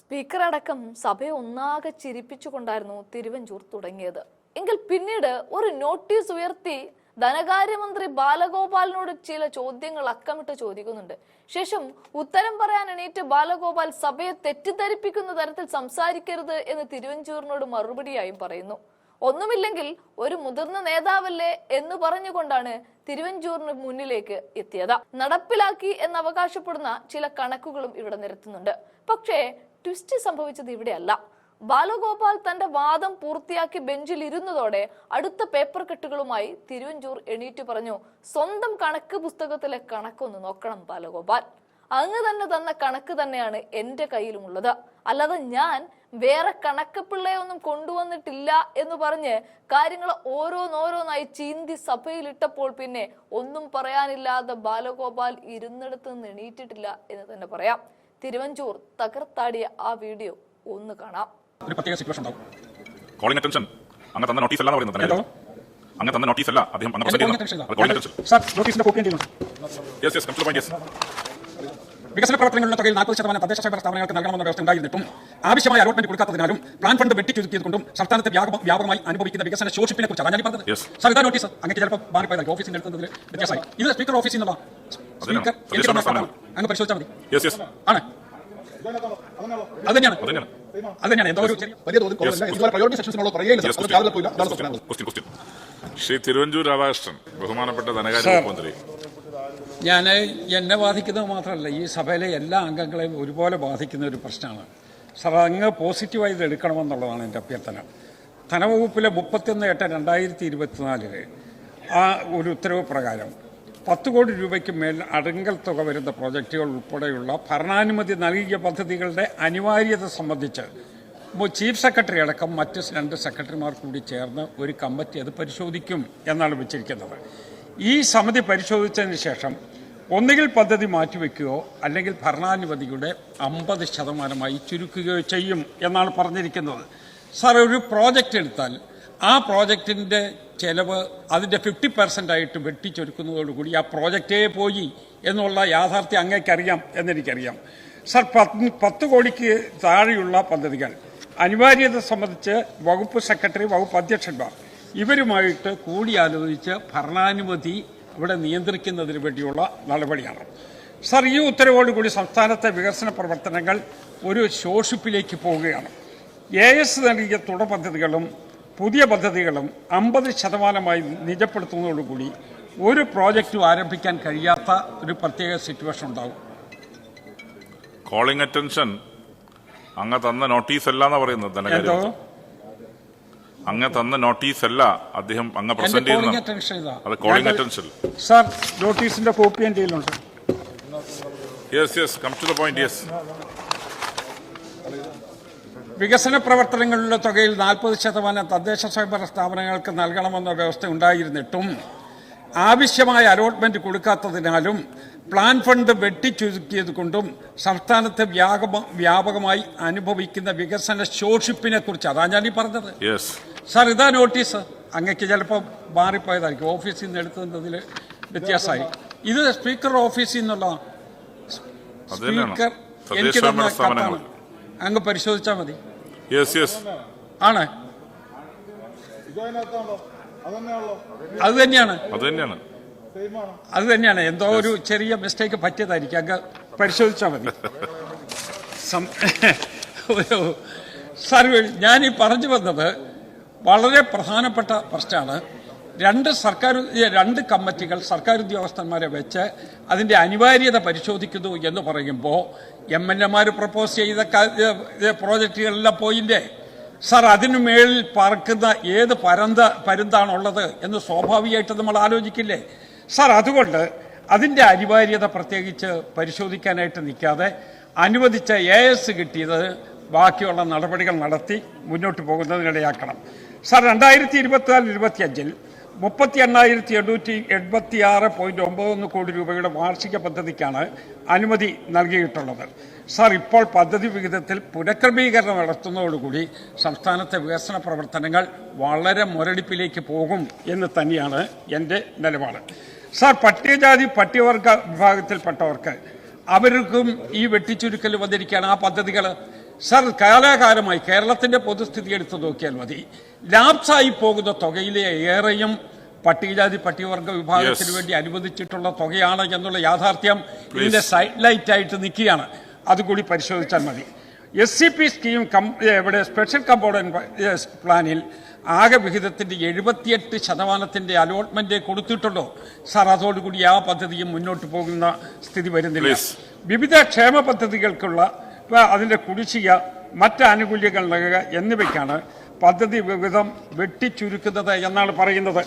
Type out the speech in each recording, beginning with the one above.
Speaker അടക്കം സഭയെ ഒന്നാകെ ചിരിപ്പിച്ചുകൊണ്ടായിരുന്നു തിരുവഞ്ചൂർ തുടങ്ങിയത്. എങ്കിൽ പിന്നീട് ഒരു നോട്ടീസ് ഉയർത്തി ധനകാര്യമന്ത്രി ബാലഗോപാലിനോട് ചില ചോദ്യങ്ങൾ അക്കമിട്ട് ചോദിക്കുന്നുണ്ട്. ശേഷം ഉത്തരം പറയാൻ എണീറ്റ് ബാലഗോപാൽ സഭയെ തെറ്റിദ്ധരിപ്പിക്കുന്ന തരത്തിൽ സംസാരിക്കരുത് എന്ന് തിരുവഞ്ചൂരിനോട് മറുപടിയായും പറയുന്നു. ഒന്നുമില്ലെങ്കിൽ ഒരു മുതിർന്ന നേതാവല്ലേ എന്ന് പറഞ്ഞുകൊണ്ടാണ് തിരുവഞ്ചൂരിന് മുന്നിലേക്ക് എത്തിയത്. നടപ്പിലാക്കി എന്ന് അവകാശപ്പെടുന്ന ചില കണക്കുകളും ഇവിടെ നിരത്തുന്നുണ്ട്. പക്ഷേ ട്വിസ്റ്റ് സംഭവിച്ചത് ഇവിടെയല്ല. ബാലഗോപാൽ തന്റെ വാദം പൂർത്തിയാക്കി ബെഞ്ചിൽ ഇരുന്നതോടെ അടുത്ത പേപ്പർ കെട്ടുകളുമായി തിരുവഞ്ചൂർ എണീറ്റ് പറഞ്ഞു, സ്വന്തം കണക്ക് പുസ്തകത്തിലെ കണക്കൊന്ന് നോക്കണം ബാലഗോപാൽ. അങ്ങ് തന്നെ തന്ന കണക്ക് തന്നെയാണ് എന്റെ കയ്യിലുമുള്ളത്, അല്ലാതെ ഞാൻ വേറെ കണക്ക് പിള്ളയൊന്നും കൊണ്ടുവന്നിട്ടില്ല എന്ന് പറഞ്ഞ് കാര്യങ്ങൾ ഓരോന്നോരോന്നായി ചീന്തി സഭയിലിട്ടപ്പോൾ പിന്നെ ഒന്നും പറയാനില്ലാതെ ബാലഗോപാൽ ഇരുന്നിടത്ത് നിന്ന് എണീറ്റിട്ടില്ല എന്ന് തന്നെ പറയാം. തിരുവഞ്ചൂർ തകർത്താടിയ ആ വീഡിയോ ഒന്ന് കാണാം. ഒരു പ്രത്യേക സിറ്റുവേഷൻ ഉണ്ടാവും. കോളിംഗ് അറ്റൻഷൻ അങ്ങ് തന്ന നോട്ടീസ് അല്ല എന്ന് പറയുന്നത്. അങ്ങ് തന്ന നോട്ടീസ് അല്ല അദ്ദേഹം അങ്ങ് പ്രസന്റ് ചെയ്യുന്നത്. സർ നോട്ടീസിന്റെ കോപ്പി എന്തെങ്കിലും? Yes yes come to the point. Yes. വികസന പ്രവർത്തനങ്ങളുടെ തുകയിൽ 40% തദ്ദേശ സ്വയംഭരണ സ്ഥാപനങ്ങൾക്ക് നൽകണമെന്ന വ്യവസ്ഥ ഉണ്ടായിരുന്നിട്ടും ആവശ്യമായ അലോട്ട്മെന്റ് കൊടുക്കാത്തതിനാലും പ്ലാൻ ഫണ്ട് വെട്ടിച്ചുരുക്കിയതുകൊണ്ടും സംസ്ഥാനത്തെ വ്യാപകമായി അനുഭവിക്കുന്ന വികസന ശോഷിപ്പിനെ കുറിച്ചാണ് ഞാൻ പറഞ്ഞത്. സർ ഇതാ നോട്ടീസ്. അങ്ങനെ ചിലപ്പോൾ മാറിപ്പോയതായിരിക്കും, ഓഫീസിൽ എടുത്തതിൽ വ്യത്യാസമായി. ഇത് സ്പീക്കർ ഓഫീസിൽ നിന്നുള്ള സ്പീക്കർ അങ്ങ് പരിശോധിച്ചാൽ മതി. ആണ് അത് തന്നെയാണ് എന്തോ ഒരു ശ്രീ തിരുവഞ്ചൂർ രാധാകൃഷ്ണൻ, ബഹുമാനപ്പെട്ട ധനകാര്യ മന്ത്രി. ഞാൻ എന്നെ ബാധിക്കുന്നത് മാത്രമല്ല, ഈ സഭയിലെ എല്ലാ അംഗങ്ങളെയും ഒരുപോലെ ബാധിക്കുന്ന ഒരു പ്രശ്നമാണ്. സാർ അങ്ങ് പോസിറ്റീവായി ഇത് എടുക്കണമെന്നുള്ളതാണ് എൻ്റെ അഭ്യർത്ഥന. ധനവകുപ്പിലെ 31/8/2024 ആ ഒരു ഉത്തരവ് പ്രകാരം 10 കോടി രൂപയ്ക്ക് മേൽ അടങ്കൽ തുക വരുന്ന പ്രോജക്റ്റുകൾ ഉൾപ്പെടെയുള്ള ഭരണാനുമതി നൽകിയ പദ്ധതികളുടെ അനിവാര്യത സംബന്ധിച്ച് ചീഫ് സെക്രട്ടറി അടക്കം മറ്റ് 2 സെക്രട്ടറിമാർ കൂടി ചേർന്ന് ഒരു കമ്മിറ്റി അത് പരിശോധിക്കും എന്നാണ് വെച്ചിരിക്കുന്നത്. ഈ സമിതി പരിശോധിച്ചതിന് ശേഷം ഒന്നുകിൽ പദ്ധതി മാറ്റിവെക്കുകയോ അല്ലെങ്കിൽ ഭരണാനുമതിയുടെ 50% ചുരുക്കുകയോ ചെയ്യും എന്നാണ് പറഞ്ഞിരിക്കുന്നത്. സാർ, ഒരു പ്രോജക്റ്റ് എടുത്താൽ ആ പ്രോജക്റ്റിൻ്റെ ചെലവ് അതിൻ്റെ 50% വെട്ടിച്ചൊരുക്കുന്നതോടുകൂടി ആ പ്രോജക്റ്റേ പോയി എന്നുള്ള യാഥാർത്ഥ്യം അങ്ങേക്കറിയാം എന്നെനിക്കറിയാം. സാർ, 10 കോടിക്ക് താഴെയുള്ള പദ്ധതികൾ അനിവാര്യത സംബന്ധിച്ച് വകുപ്പ് സെക്രട്ടറി, വകുപ്പ് അധ്യക്ഷന്മാർ ഇവരുമായിട്ട് കൂടിയാലോചിച്ച് ഭരണാനുമതി ഇവിടെ നിയന്ത്രിക്കുന്നതിന് വേണ്ടിയുള്ള നടപടിയാണ്. സാർ, ഈ ഉത്തരവോടുകൂടി സംസ്ഥാനത്തെ വികസന പ്രവർത്തനങ്ങൾ ഒരു ശോഷിപ്പിലേക്ക് പോവുകയാണ്. AS നൽകിയ തുടർ പദ്ധതികളും പുതിയ പദ്ധതികളും 50% നിജപ്പെടുത്തുന്നതോടുകൂടി ഒരു പ്രോജക്റ്റും ആരംഭിക്കാൻ കഴിയാത്ത ഒരു പ്രത്യേക സിറ്റുവേഷൻ ഉണ്ടാവും. കോളിംഗ് അറ്റൻഷൻ അങ്ങ് തന്ന നോട്ടീസ് അല്ല എന്നാ പറയുന്നത്. അങ്ങ് തന്ന നോട്ടീസ് അല്ല അദ്ദേഹം അങ്ങ് പ്രസന്റ് ചെയ്യുന്നത്. Calling attention. സാർ, നോട്ടീസിന്റെ കോപ്പി എൻ്റെ കയ്യിലുണ്ട്. Yes yes come to the point. Yes. വികസന പ്രവർത്തനങ്ങളുടെ തുകയിൽ 40% തദ്ദേശ സ്വയംഭരണ സ്ഥാപനങ്ങൾക്ക് നൽകണമെന്ന വ്യവസ്ഥ ഉണ്ടായിരുന്നിട്ടും ആവശ്യമായ അലോട്ട്മെന്റ് കൊടുക്കാത്തതിനാലും പ്ലാൻ ഫണ്ട് വെട്ടിച്ചുരുക്കിയത് കൊണ്ടും സംസ്ഥാനത്തെ വ്യാപകമായി അനുഭവിക്കുന്ന വികസന ശോഷിപ്പിനെ കുറിച്ച് അതാണ് ഞാൻ ഈ പറഞ്ഞത്. സാർ, ഇതാ നോട്ടീസ്. അങ്ങക്ക് ചിലപ്പോൾ മാറിപ്പോയതായിരിക്കും, ഓഫീസിൽ നിന്ന് എടുത്തതിൽ വ്യത്യാസമായി. ഇത് സ്പീക്കർ ഓഫീസിൽ നിന്നുള്ള സ്പീക്കർ എനിക്ക് തന്ന കത്താണ്. അങ്ങ് പരിശോധിച്ചാൽ മതി. ആണ്, അത് തന്നെയാണ്. എന്തോ ഒരു ചെറിയ മിസ്റ്റേക്ക് പറ്റിയതായിരിക്കും, അങ്ങ് പരിശോധിച്ചാൽ മതി. സാർ, ഞാൻ ഈ പറഞ്ഞു വന്നത് വളരെ പ്രധാനപ്പെട്ട പ്രശ്നമാണ്. 2 കമ്മിറ്റികൾ സർക്കാർ ഉദ്യോഗസ്ഥന്മാരെ വെച്ച് അതിൻ്റെ അനിവാര്യത പരിശോധിക്കുന്നു എന്ന് പറയുമ്പോൾ MLA പ്രപ്പോസ് ചെയ്ത പ്രോജക്റ്റുകളെല്ലാം പോയില്ലേ സാർ? അതിനു മേളിൽ പറക്കുന്ന ഏത് പരുന്താണുള്ളത് എന്ന് സ്വാഭാവികമായിട്ട് നമ്മൾ ആലോചിക്കില്ലേ സാർ? അതുകൊണ്ട് അതിൻ്റെ അനിവാര്യത പ്രത്യേകിച്ച് പരിശോധിക്കാനായിട്ട് നിൽക്കാതെ അനുവദിച്ച AS കിട്ടിയത് ബാക്കിയുള്ള നടപടികൾ നടത്തി മുന്നോട്ട് പോകുന്നതിനിടയാക്കണം. സാർ, 2024-25 38,886.91 കോടി രൂപയുടെ വാർഷിക പദ്ധതിക്കാണ് അനുമതി നൽകിയിട്ടുള്ളത്. സാർ, ഇപ്പോൾ പദ്ധതി വിഹിതത്തിൽ പുനഃക്രമീകരണം നടത്തുന്നതോടുകൂടി സംസ്ഥാനത്തെ വികസന പ്രവർത്തനങ്ങൾ വളരെ മുരടിപ്പിലേക്ക് പോകും എന്ന് തന്നെയാണ് എൻ്റെ നിലപാട്. സാർ, പട്ടികജാതി പട്ടികവർഗ വിഭാഗത്തിൽപ്പെട്ടവർക്ക് അവർക്കും ഈ വെട്ടിച്ചുരുക്കൽ വന്നിരിക്കുകയാണ്. ആ പദ്ധതികൾ സർ, കാലാകാലമായി കേരളത്തിന്റെ പൊതുസ്ഥിതി എടുത്തു നോക്കിയാൽ മതി. ലാപ്സായി പോകുന്ന തുകയിലെ ഏറെയും പട്ടികജാതി പട്ടികവർഗ വിഭാഗത്തിന് വേണ്ടി അനുവദിച്ചിട്ടുള്ള തുകയാണ് എന്നുള്ള യാഥാർത്ഥ്യം ഇതിന്റെ സൈഡ് ലൈറ്റ് ആയിട്ട് നിൽക്കുകയാണ്. അതുകൂടി പരിശോധിച്ചാൽ മതി. SCP സ്കീം ഇവിടെ സ്പെഷ്യൽ കമ്പോണന്റ് പ്ലാനിൽ ആകെ വിഹിതത്തിന്റെ 78% അലോട്ട്മെന്റ് കൊടുത്തിട്ടുള്ളൂ. സാർ, അതോടുകൂടി ആ പദ്ധതിയും മുന്നോട്ട് പോകുന്ന സ്ഥിതി വരുന്നില്ല. വിവിധ ക്ഷേമ പദ്ധതികൾക്കുള്ള അതിന്റെ കുടിശ്ശിക, മറ്റ് ആനുകൂല്യങ്ങൾ നൽകുക എന്നിവയ്ക്കാണ് പദ്ധതി വിഹിതം വെട്ടിച്ചുരുക്കുന്നത് എന്നാണ് പറയുന്നത്.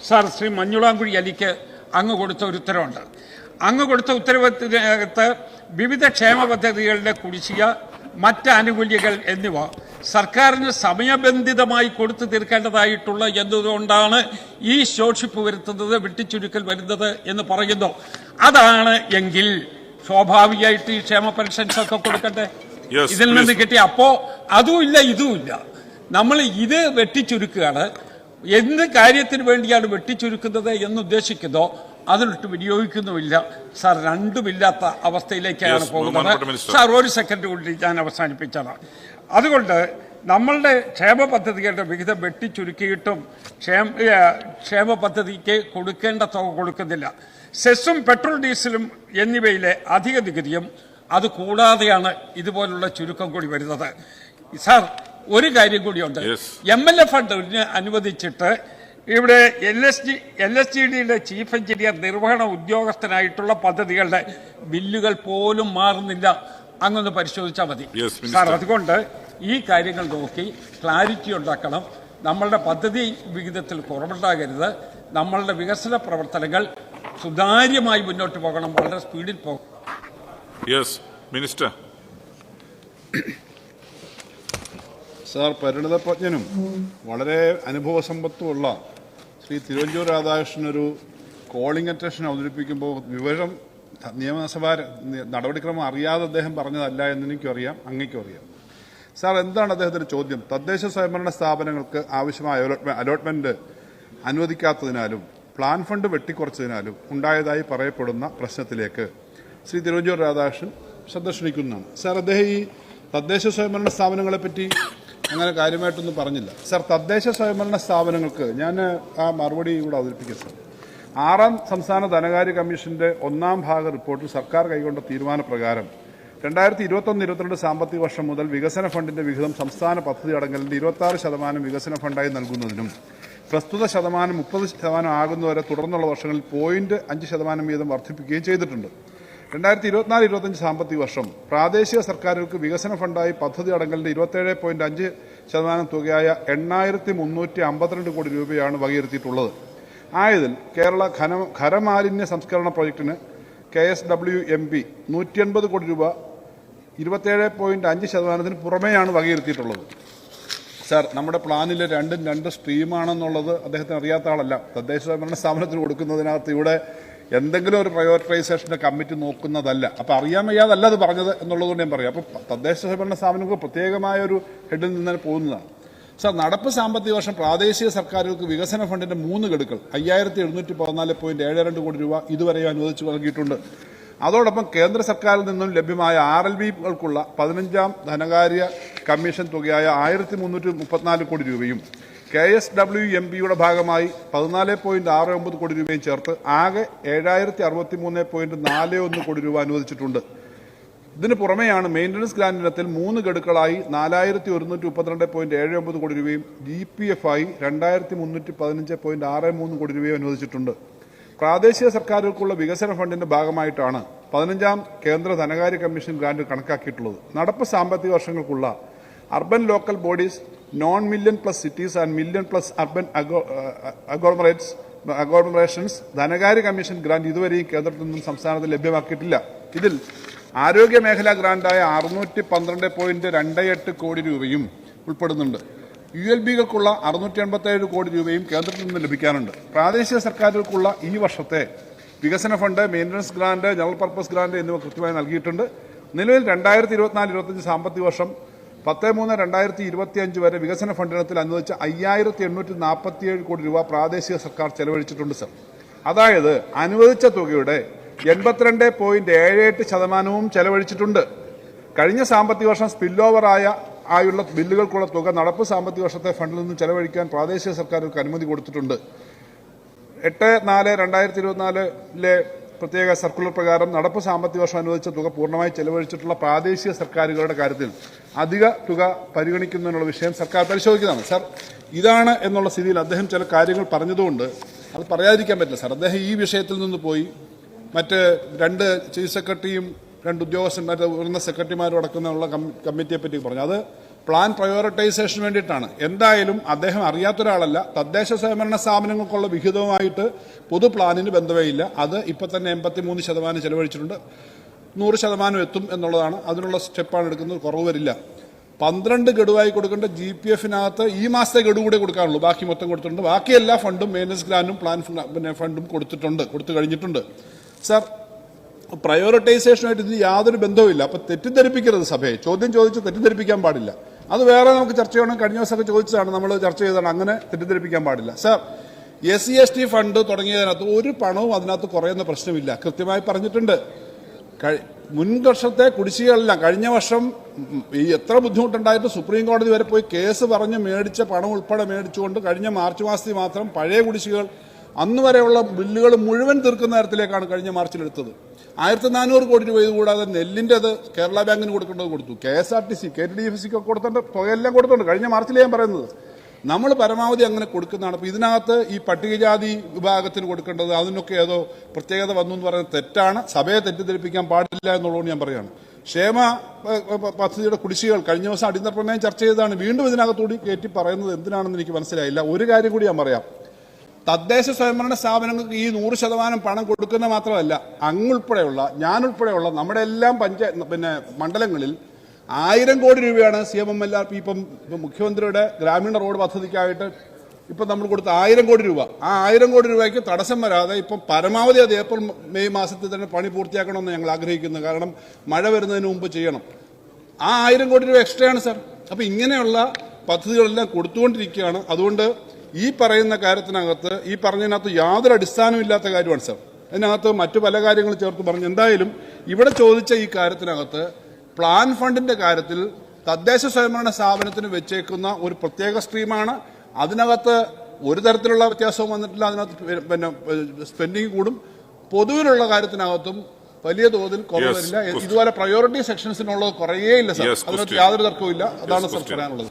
സാർ, ശ്രീ മഞ്ഞുളാംകുഴി അലിക്ക് അങ്ങ് കൊടുത്ത ഒരു ഉത്തരവുണ്ട്. അങ്ങ് കൊടുത്ത ഉത്തരവത്തിനകത്ത് വിവിധ ക്ഷേമ പദ്ധതികളുടെ കുടിശ്ശിക, മറ്റ് ആനുകൂല്യങ്ങൾ എന്നിവ സർക്കാരിന് സമയബന്ധിതമായി കൊടുത്തു തീർക്കേണ്ടതായിട്ടുള്ള എന്നതുകൊണ്ടാണ് ഈ ശോഷിപ്പ് വരുത്തുന്നത്, വെട്ടിച്ചുരുക്കൽ വരുന്നത് എന്ന് പറയുന്നു. അതാണ് എങ്കിൽ സ്വാഭാവികമായിട്ട് ഈ ക്ഷേമ പെൻഷൻസ് ഒക്കെ കൊടുക്കട്ടെ. ഇതിൽ നിന്ന് കിട്ടിയ അപ്പോ അതുമില്ല ഇതുമില്ല. നമ്മൾ ഇത് വെട്ടിച്ചുരുക്കുകയാണ്. എന്ത് കാര്യത്തിന് വേണ്ടിയാണ് വെട്ടിച്ചുരുക്കുന്നത് എന്നുദ്ദേശിക്കുന്നോ അതിലിട്ട് വിനിയോഗിക്കുന്നുമില്ല. സാർ, രണ്ടുമില്ലാത്ത അവസ്ഥയിലേക്കാണ് പോകുന്നത്. സാർ, ഒരു സെക്കൻഡ് കൂടി ഞാൻ അവസാനിപ്പിച്ചാണ്. അതുകൊണ്ട് നമ്മളുടെ ക്ഷേമ പദ്ധതികളുടെ വിഹിതം വെട്ടിച്ചുരുക്കിയിട്ടും ക്ഷേമ പദ്ധതിക്ക് കൊടുക്കേണ്ട തുക കൊടുക്കുന്നില്ല. സെസ്സും പെട്രോൾ ഡീസലും എന്നിവയിലെ അധിക നികുതിയും അത് കൂടാതെയാണ് ഇതുപോലുള്ള ചുരുക്കം കൂടി വരുന്നത്. സാർ, ഒരു കാര്യം കൂടിയുണ്ട്. MLA ഫണ്ട് അനുവദിച്ചിട്ട് ഇവിടെ LSGDയുടെ ചീഫ് എഞ്ചിനീയർ നിർവഹണ ഉദ്യോഗസ്ഥനായിട്ടുള്ള പദ്ധതികളുടെ ബില്ലുകൾ പോലും മാറുന്നില്ല. അങ്ങൊന്ന് പരിശോധിച്ചാൽ മതി. സാർ, അതുകൊണ്ട് ഈ കാര്യങ്ങൾ നോക്കി ക്ലാരിറ്റി ഉണ്ടാക്കണം. നമ്മളുടെ പദ്ധതി വിഹിതത്തിൽ കുറവുണ്ടാകരുത്. നമ്മളുടെ വികസന പ്രവർത്തനങ്ങൾ സുതാര്യമായി മുന്നോട്ട് പോകണം, വളരെ സ്പീഡിൽ പോകണം. മിനിസ്റ്റർ. സാർ, പരിണതപ്രജ്ഞനും വളരെ അനുഭവസമ്പത്തുമുള്ള ശ്രീ തിരുവഞ്ചൂർ രാധാകൃഷ്ണൻ ഒരു കോളിംഗ് അറ്റൻഷൻ അവതരിപ്പിക്കുമ്പോൾ വിവരം നിയമസഭാ നടപടിക്രമം അറിയാതെ അദ്ദേഹം പറഞ്ഞതല്ല എന്നെനിക്കും അറിയാം, അങ്ങേക്കും അറിയാം. സാർ, എന്താണ് അദ്ദേഹത്തിന്റെ ചോദ്യം? തദ്ദേശ സ്വയംഭരണ സ്ഥാപനങ്ങൾക്ക് ആവശ്യമായ അലോട്ട്മെന്റ് അനുവദിക്കാത്തതിനാലും പ്ലാൻ ഫണ്ട് വെട്ടിക്കുറച്ചതിനാലും ഉണ്ടായതായി പറയപ്പെടുന്ന പ്രശ്നത്തിലേക്ക് ശ്രീ തിരുവഞ്ചൂർ രാധാകൃഷ്ണൻ ശ്രദ്ധ ക്ഷണിക്കുന്നതാണ്. സാർ, അദ്ദേഹം ഈ തദ്ദേശ സ്വയംഭരണ സ്ഥാപനങ്ങളെ പറ്റി അങ്ങനെ കാര്യമായിട്ടൊന്നും പറഞ്ഞില്ല. സാർ, തദ്ദേശ സ്വയംഭരണ സ്ഥാപനങ്ങൾക്ക് ഞാൻ ആ മറുപടി ഇവിടെ അവതരിപ്പിക്കാം. സാർ, 6ാം സംസ്ഥാന ധനകാര്യ കമ്മീഷന്റെ 1ാം ഭാഗ റിപ്പോർട്ടിൽ സർക്കാർ കൈക്കൊണ്ട തീരുമാനപ്രകാരം 2021-22 സാമ്പത്തിക വർഷം മുതൽ വികസന ഫണ്ടിന്റെ വിഹിതം സംസ്ഥാന പദ്ധതി അടങ്കലിന്റെ 26% വികസന ഫണ്ടായി നൽകുന്നതിനും പ്രസ്തുത ശതമാനം 30% ആകുന്നവരെ തുടർന്നുള്ള വർഷങ്ങളിൽ 0.5% വീതം വർദ്ധിപ്പിക്കുകയും ചെയ്തിട്ടുണ്ട്. 2024-25 സാമ്പത്തിക വർഷം പ്രാദേശിക സർക്കാരുകൾക്ക് വികസന ഫണ്ടായി പദ്ധതി അടങ്കലിന്റെ 27.5% തുകയായ 8,352 കോടി രൂപയാണ് വകയിരുത്തിയിട്ടുള്ളത്. ആയതിൽ കേരള ഖരമാലിന്യ സംസ്കരണ പ്രൊജക്ടിന് KSWMP 180 കോടി രൂപ 27.5% പുറമെയാണ് വകയിരുത്തിയിട്ടുള്ളത്. സാർ, നമ്മുടെ പ്ലാനിലെ രണ്ടും രണ്ട് സ്ട്രീമാണെന്നുള്ളത് അദ്ദേഹത്തിന് അറിയാത്ത ആളല്ല. തദ്ദേശ സ്വയംഭരണ സ്ഥാപനത്തിന് കൊടുക്കുന്നതിനകത്ത് ഇവിടെ എന്തെങ്കിലും ഒരു പ്രയോറിറ്റൈസേഷന്റെ കമ്മിറ്റി നോക്കുന്നതല്ല. അപ്പൊ അറിയാൻ വയ്യാതല്ല അത് പറഞ്ഞത് എന്നുള്ളതുകൊണ്ട് ഞാൻ പറയാം. അപ്പൊ തദ്ദേശ സ്വയംഭരണ സ്ഥാപനങ്ങൾക്ക് പ്രത്യേകമായ ഒരു ഹെഡിൽ നിന്ന് പോകുന്നതാണ്. സാർ, നടപ്പ് സാമ്പത്തിക വർഷം പ്രാദേശിക സർക്കാരുകൾക്ക് വികസന ഫണ്ടിന്റെ 3 ഗഡുക്കൾ 5714.72 കോടി രൂപ ഇതുവരെയും അനുവദിച്ചു നൽകിയിട്ടുണ്ട്. അതോടൊപ്പം കേന്ദ്ര സർക്കാരിൽ നിന്നും ലഭ്യമായ RLBകൾക്കുള്ള 15ാം ധനകാര്യ കമ്മീഷൻ തുകയായ 1334 കോടി രൂപയും KSWMPയുടെ ഭാഗമായി 14.69 കോടി രൂപയും ചേർത്ത് ആകെ 7063.41 കോടി രൂപ അനുവദിച്ചിട്ടുണ്ട്. ഇതിന് പുറമെയാണ് മെയിന്റനൻസ് ഗ്രാന്റ് ഇനത്തിൽ 3 ഗഡുക്കളായി 4132.79 കോടി രൂപയും GPF ആയി 2315.63 കോടി രൂപയും അനുവദിച്ചിട്ടുണ്ട്. പ്രാദേശിക സർക്കാരുകൾക്കുള്ള വികസന ഫണ്ടിന്റെ ഭാഗമായിട്ടാണ് 15ാം കേന്ദ്ര ധനകാര്യ കമ്മീഷൻ ഗ്രാന്റ് കണക്കാക്കിയിട്ടുള്ളത്. നടപ്പ് സാമ്പത്തിക വർഷങ്ങൾക്കുള്ള urban local bodies, non million plus cities and million plus urban agglomerations ധനകാര്യ കമ്മീഷൻ ഗ്രാന്റ് ഇതുവരെയും കേന്ദ്രത്തിൽ നിന്നും സംസ്ഥാനത്ത് ലഭ്യമാക്കിയിട്ടില്ല. ഇതിൽ ആരോഗ്യ മേഖലാ ഗ്രാന്റായ 612.28 കോടി രൂപയും ഉൾപ്പെടുന്നുണ്ട്. ULBകൾക്കുള്ള 687 കോടി രൂപയും കേന്ദ്രത്തിൽ നിന്ന് ലഭിക്കാനുണ്ട്. പ്രാദേശിക സർക്കാരുകൾക്കുള്ള ഈ വർഷത്തെ വികസന fund, maintenance grant, general purpose grant എന്നിവ കൃത്യമായി നൽകിയിട്ടുണ്ട്. നിലവിൽ 2024-25 സാമ്പത്തിക വർഷം 10/3/2025 വരെ വികസന ഫണ്ടിനത്തിൽ അനുവദിച്ച 5847 കോടി രൂപ പ്രാദേശിക സർക്കാർ ചെലവഴിച്ചിട്ടുണ്ട്. സർ, അതായത് അനുവദിച്ച തുകയുടെ 82.78% ചെലവഴിച്ചിട്ടുണ്ട്. കഴിഞ്ഞ സാമ്പത്തിക വർഷം സ്പിൽ ഓവർ ആയുള്ള ബില്ലുകൾക്കുള്ള തുക നടപ്പ് സാമ്പത്തിക വർഷത്തെ ഫണ്ടിൽ നിന്ന് ചെലവഴിക്കാൻ പ്രാദേശിക സർക്കാരുകൾക്ക് അനുമതി കൊടുത്തിട്ടുണ്ട്. 8/4/2024 പ്രത്യേക സർക്കുലർ പ്രകാരം നടപ്പ് സാമ്പത്തിക വർഷം അനുവദിച്ച തുക പൂർണ്ണമായി ചെലവഴിച്ചിട്ടുള്ള പ്രാദേശിക സർക്കാരുകളുടെ കാര്യത്തിൽ അധിക തുക പരിഗണിക്കുന്നതിനുള്ള വിഷയം സർക്കാർ പരിശോധിക്കുന്നതാണ്. സർ, ഇതാണ് എന്നുള്ള സ്ഥിതിയിൽ അദ്ദേഹം ചില കാര്യങ്ങൾ പറഞ്ഞതുകൊണ്ട് അത് പറയാതിരിക്കാൻ പറ്റില്ല. സർ, അദ്ദേഹം ഈ വിഷയത്തിൽ നിന്ന് പോയി മറ്റ് 2 ചീഫ് സെക്രട്ടറിയും 2 ഉദ്യോഗസ്ഥന്മാരും ഉയർന്ന സെക്രട്ടറിമാരും അടക്കമുള്ള കമ്മിറ്റിയെ പറ്റി പറഞ്ഞു. അത് പ്ലാൻ പ്രയോറിറ്റൈസേഷന് വേണ്ടിയിട്ടാണ്. എന്തായാലും അദ്ദേഹം അറിയാത്തൊരാളല്ല. തദ്ദേശ സ്വയംഭരണ സ്ഥാപനങ്ങൾക്കുള്ള വിഹിതവുമായിട്ട് പൊതു പ്ലാനിന് ബന്ധമേ ഇല്ല. അത് ഇപ്പം തന്നെ 83% ചെലവഴിച്ചിട്ടുണ്ട്. 100% എത്തും എന്നുള്ളതാണ്. അതിനുള്ള സ്റ്റെപ്പാണ് എടുക്കുന്നത്. കുറവ് വരില്ല. 12 ഗഡുവായി കൊടുക്കേണ്ട GPF-നകത്ത് ഈ മാസത്തെ ഗഡു കൂടെ കൊടുക്കാറുള്ളൂ. ബാക്കി മൊത്തം കൊടുത്തിട്ടുണ്ട്. ബാക്കി എല്ലാ ഫണ്ടും മെയിൻ്റനൻസ് ഗ്രാൻഡും പ്ലാൻ ഫണ്ടും കൊടുത്തു കഴിഞ്ഞിട്ടുണ്ട്. സർ, പ്രയോറിറ്റൈസേഷനുമായിട്ട് ഇതിന് യാതൊരു ബന്ധവുമില്ല. അപ്പൊ തെറ്റിദ്ധരിപ്പിക്കരുത് സഭയെ. ചോദ്യം ചോദിച്ച് തെറ്റിദ്ധരിപ്പിക്കാൻ പാടില്ല. അത് വേറെ നമുക്ക് ചർച്ച ചെയ്യണം. കഴിഞ്ഞ ദിവസമൊക്കെ ചോദിച്ചതാണ്, നമ്മൾ ചർച്ച ചെയ്തതാണ്. അങ്ങനെ തെറ്റിദ്ധരിപ്പിക്കാൻ പാടില്ല. സർ, SC/ST ഫണ്ട് തുടങ്ങിയതിനകത്ത് ഒരു പണവും അതിനകത്ത് കുറയുന്ന പ്രശ്നമില്ല. കൃത്യമായി പറഞ്ഞിട്ടുണ്ട്. മുൻ വർഷത്തെ കുടിശ്ശികകളെല്ലാം കഴിഞ്ഞ വർഷം ഈ എത്ര ബുദ്ധിമുട്ടുണ്ടായിട്ട് സുപ്രീം കോടതി വരെ പോയി കേസ് പറഞ്ഞ് മേടിച്ച പണം ഉൾപ്പെടെ മേടിച്ചുകൊണ്ട് കഴിഞ്ഞ മാർച്ച് മാസത്തിൽ മാത്രം പഴയ കുടിശ്ശികൾ അന്ന് വരെയുള്ള ബില്ലുകൾ മുഴുവൻ തീർക്കുന്ന തരത്തിലേക്കാണ് കഴിഞ്ഞ മാർച്ചിലെടുത്തത്. 1400 കോടി രൂപ കൂടാതെ നെല്ലിൻ്റെത് കേരള ബാങ്കിന് കൊടുക്കേണ്ടത് കൊടുത്തു. KSRTC, KTDFCക്ക് കൊടുക്കേണ്ട തുകയെല്ലാം കൊടുത്തിട്ടുണ്ട്. കഴിഞ്ഞ മാർച്ചിലെ ഞാൻ പറയുന്നത് നമ്മൾ പരമാവധി അങ്ങനെ കൊടുക്കുന്നതാണ്. അപ്പോൾ ഇതിനകത്ത് ഈ പട്ടികജാതി വിഭാഗത്തിന് കൊടുക്കേണ്ടത് അതിനൊക്കെ ഏതോ പ്രത്യേകത വന്നു എന്ന് പറയുന്നത് തെറ്റാണ്. സഭയെ തെറ്റിദ്ധരിപ്പിക്കാൻ പാടില്ല എന്നുള്ളത് ഞാൻ പറയുകയാണ്. ക്ഷേമ പദ്ധതിയുടെ കുടിശ്ശികൾ കഴിഞ്ഞ ദിവസം അടിയന്തര പ്രമേയം ചർച്ച ചെയ്തതാണ്. വീണ്ടും ഇതിനകത്തുകൂടി കയറ്റി പറയുന്നത് എന്തിനാണെന്ന് എനിക്ക് മനസ്സിലായില്ല. ഒരു കാര്യം കൂടി ഞാൻ പറയാം. തദ്ദേശ സ്വയംഭരണ സ്ഥാപനങ്ങൾക്ക് ഈ 100% പണം കൊടുക്കുന്ന മാത്രമല്ല, അങ്ങുൾപ്പെടെയുള്ള ഞാനുൾപ്പെടെയുള്ള നമ്മുടെ എല്ലാം മണ്ഡലങ്ങളിൽ 1000 കോടി രൂപയാണ് CMMLRP ഇപ്പം മുഖ്യമന്ത്രിയുടെ ഗ്രാമീണ റോഡ് പദ്ധതിക്കായിട്ട് ഇപ്പം നമ്മൾ കൊടുത്ത 1000 കോടി രൂപ. ആ 1000 കോടി രൂപയ്ക്ക് തടസ്സം വരാതെ ഇപ്പം പരമാവധി അത് ഏപ്രിൽ മെയ് മാസത്തിൽ തന്നെ പണി പൂർത്തിയാക്കണമെന്ന് ഞങ്ങൾ ആഗ്രഹിക്കുന്നു. കാരണം മഴ വരുന്നതിന് മുമ്പ് ചെയ്യണം. ആ 1000 കോടി രൂപ എക്സ്ട്രാ ആണ് സർ. അപ്പം ഇങ്ങനെയുള്ള പദ്ധതികളെല്ലാം കൊടുത്തുകൊണ്ടിരിക്കുകയാണ്. അതുകൊണ്ട് ഈ പറയുന്ന കാര്യത്തിനകത്ത് ഈ പറഞ്ഞതിനകത്ത് യാതൊരു അടിസ്ഥാനമില്ലാത്ത കാര്യമാണ് സർ. അതിനകത്ത് മറ്റു പല കാര്യങ്ങളും ചേർത്ത് പറഞ്ഞു. എന്തായാലും ഇവിടെ ചോദിച്ച ഈ കാര്യത്തിനകത്ത് പ്ലാൻ ഫണ്ടിന്റെ കാര്യത്തിൽ തദ്ദേശ സ്വയംഭരണ സ്ഥാപനത്തിന് വെച്ചേക്കുന്ന ഒരു പ്രത്യേക സ്ട്രീമാണ്. അതിനകത്ത് ഒരു തരത്തിലുള്ള വ്യത്യാസവും വന്നിട്ടില്ല. അതിനകത്ത് സ്പെൻഡിങ് കൂടും. പൊതുവിലുള്ള കാര്യത്തിനകത്തും വലിയ തോതിൽ കുറവ് വരില്ല. ഇതുപോലെ പ്രയോറിറ്റി സെക്ഷൻസിനുള്ളത് കുറയേയില്ല സർ. അതിനകത്ത് യാതൊരു തർക്കവും ഇല്ല. അതാണ് സർ പറയാനുള്ളത്.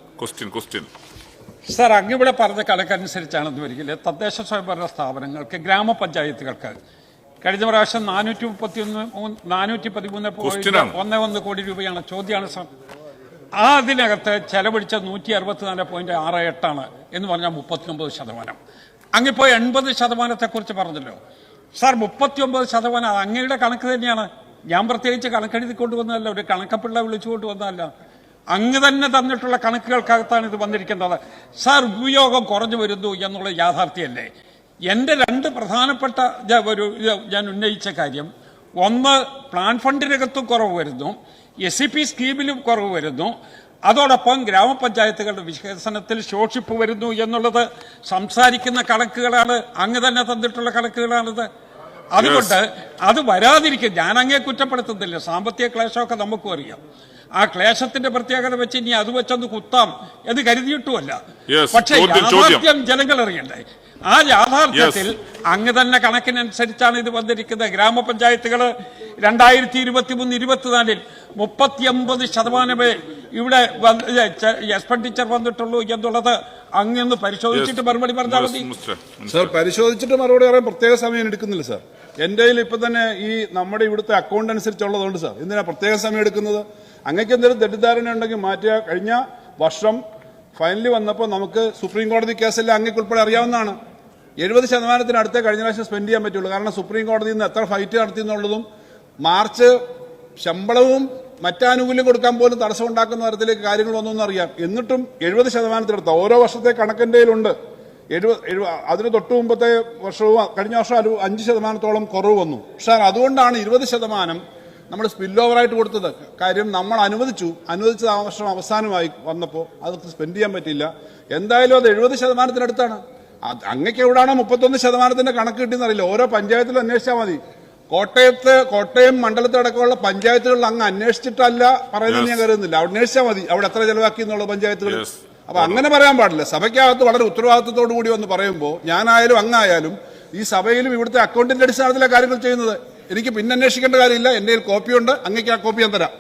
സർ, അങ്ങിവിടെ പറഞ്ഞ കണക്കനുസരിച്ചാണെന്ന് വരികില്ല തദ്ദേശ സ്വയംഭരണ സ്ഥാപനങ്ങൾക്ക് ഗ്രാമപഞ്ചായത്തുകൾക്ക് കഴിഞ്ഞ പ്രാവശ്യം 413.11 കോടി രൂപയാണ്. ചോദ്യമാണ് സർ, അതിനകത്ത് ചെലവഴിച്ച 164.68 എന്ന് പറഞ്ഞാൽ 39%. അങ്ങിപ്പോൾ 80% കുറിച്ച് പറഞ്ഞല്ലോ സാർ. 39% അങ്ങയുടെ കണക്ക് തന്നെയാണ്. ഞാൻ പ്രത്യേകിച്ച് കണക്കെഴുതി കൊണ്ടുവന്നതല്ല, ഒരു കണക്കപ്പിള്ള വിളിച്ചുകൊണ്ട് വന്നതല്ല. അങ്ങ് തന്നെ തന്നിട്ടുള്ള കണക്കുകൾക്കകത്താണ് ഇത് വന്നിരിക്കുന്നത്. സാർ, ഉപയോഗം കുറഞ്ഞു വരുന്നു എന്നുള്ള യാഥാർത്ഥ്യമല്ലേ? എന്റെ 2 പ്രധാനപ്പെട്ട ഞാൻ ഉന്നയിച്ച കാര്യം, ഒന്ന് പ്ലാൻ ഫണ്ടിനകത്തും കുറവ് വരുന്നു, SCP സ്കീമിലും കുറവ് വരുന്നു, അതോടൊപ്പം ഗ്രാമപഞ്ചായത്തുകളുടെ വികസനത്തിൽ ശോഷിപ്പ് വരുന്നു എന്നുള്ളത് സംസാരിക്കുന്ന കണക്കുകളാണ്. അങ്ങ് തന്നെ തന്നിട്ടുള്ള കണക്കുകളാണിത്. അതുകൊണ്ട് അത് വരാതിരിക്കും. ഞാൻ അങ്ങേ കുറ്റപ്പെടുത്തുന്നില്ല. സാമ്പത്തിക ക്ലേശമൊക്കെ നമുക്കും അറിയാം. ആ ക്ലേശത്തിന്റെ പ്രത്യേകത വെച്ച് ഇനി അത് വെച്ചൊന്ന് കുത്താം എന്ന് കരുതിയിട്ടുമല്ല. പക്ഷേ യാഥാർത്ഥ്യം ജനങ്ങൾ അറിയണ്ടേ? ആ യാഥാർത്ഥ്യത്തിൽ അങ്ങ് തന്നെ കണക്കിനനുസരിച്ചാണ് ഇത് വന്നിരിക്കുന്നത്. ഗ്രാമപഞ്ചായത്തുകൾ 2023-24 39% ഇവിടെ എക്സ്പെൻഡിച്ചർ വന്നിട്ടുള്ളൂ എന്നുള്ളത് അങ്ങ് പരിശോധിച്ചിട്ട് മറുപടി പറഞ്ഞാൽ മതി. സർ, പരിശോധിച്ചിട്ട് മറുപടി പറയാൻ പ്രത്യേക സമയം എടുക്കുന്നില്ല സർ. എന്റെ കയ്യിൽ ഇപ്പൊ തന്നെ ഈ നമ്മുടെ ഇവിടുത്തെ അക്കൗണ്ട് അനുസരിച്ചുള്ളതുകൊണ്ട് സർ, എന്തിനാ പ്രത്യേക സമയം എടുക്കുന്നത്? അങ്ങക്ക് എന്തെങ്കിലും തെറ്റിദ്ധാരണ ഉണ്ടെങ്കിൽ മാറ്റുക. കഴിഞ്ഞ വർഷം ഫൈനലി വന്നപ്പോൾ നമുക്ക് സുപ്രീം കോടതി കേസെല്ലാം അങ്ങേക്ക് ഉൾപ്പെടെ അറിയാവുന്നതാണ്. 70% അടുത്തേ കഴിഞ്ഞ പ്രാവശ്യം സ്പെൻഡ് ചെയ്യാൻ പറ്റുള്ളൂ. കാരണം സുപ്രീം കോടതിയിൽ നിന്ന് എത്ര ഫൈറ്റ് നടത്തി എന്നുള്ളതും മാർച്ച് ശമ്പളവും മറ്റാനുകൂല്യം കൊടുക്കാൻ പോലും തടസ്സം ഉണ്ടാക്കുന്ന തരത്തിലേക്ക് കാര്യങ്ങൾ വന്നൊന്നും അറിയാം. എന്നിട്ടും 70% ഓരോ വർഷത്തെ കണക്കിൻ്റെയിലുണ്ട്. അതിന് തൊട്ടു മുമ്പത്തെ വർഷവും കഴിഞ്ഞ വർഷം 5% കുറവ് വന്നു. പക്ഷേ അതുകൊണ്ടാണ് 20% നമ്മൾ സ്പിൽ ഓവറായിട്ട് കൊടുത്തത്. കാര്യം നമ്മൾ അനുവദിച്ചത് ആ വർഷം അവസാനമായി വന്നപ്പോൾ അതൊക്കെ സ്പെൻഡ് ചെയ്യാൻ പറ്റില്ല. എന്തായാലും അത് 70%-അടുത്താണ്. അങ്ങക്ക് എവിടെയാണോ 31% കണക്ക് കിട്ടിയെന്നറിയില്ല. ഓരോ പഞ്ചായത്തിലും അന്വേഷിച്ചാൽ മതി. കോട്ടയം മണ്ഡലത്തിലടക്കമുള്ള പഞ്ചായത്തുകളിൽ അങ്ങ് അന്വേഷിച്ചിട്ടല്ല പറയുന്നത് ഞാൻ കരുതുന്നില്ല. അവിടെ അന്വേഷിച്ചാൽ മതി അവിടെ എത്ര ചെലവാക്കി എന്നുള്ള പഞ്ചായത്തുകൾ. അപ്പൊ അങ്ങനെ പറയാൻ പാടില്ല. സഭയ്ക്കകത്ത് വളരെ ഉത്തരവാദിത്വത്തോടു കൂടി വന്ന് പറയുമ്പോൾ ഞാനായാലും അങ്ങായാലും ഈ സഭയിലും ഇവിടുത്തെ അക്കൗണ്ടിന്റെ അടിസ്ഥാനത്തിലെ കാര്യങ്ങൾ ചെയ്യുന്നത്. എനിക്ക് പിന്നെ അന്വേഷിക്കേണ്ട കാര്യമില്ല. എന്റെ കയ്യിൽ കോപ്പിയുണ്ട്. അങ്ങേക്ക് ആ കോപ്പി ഞാൻ തരാം.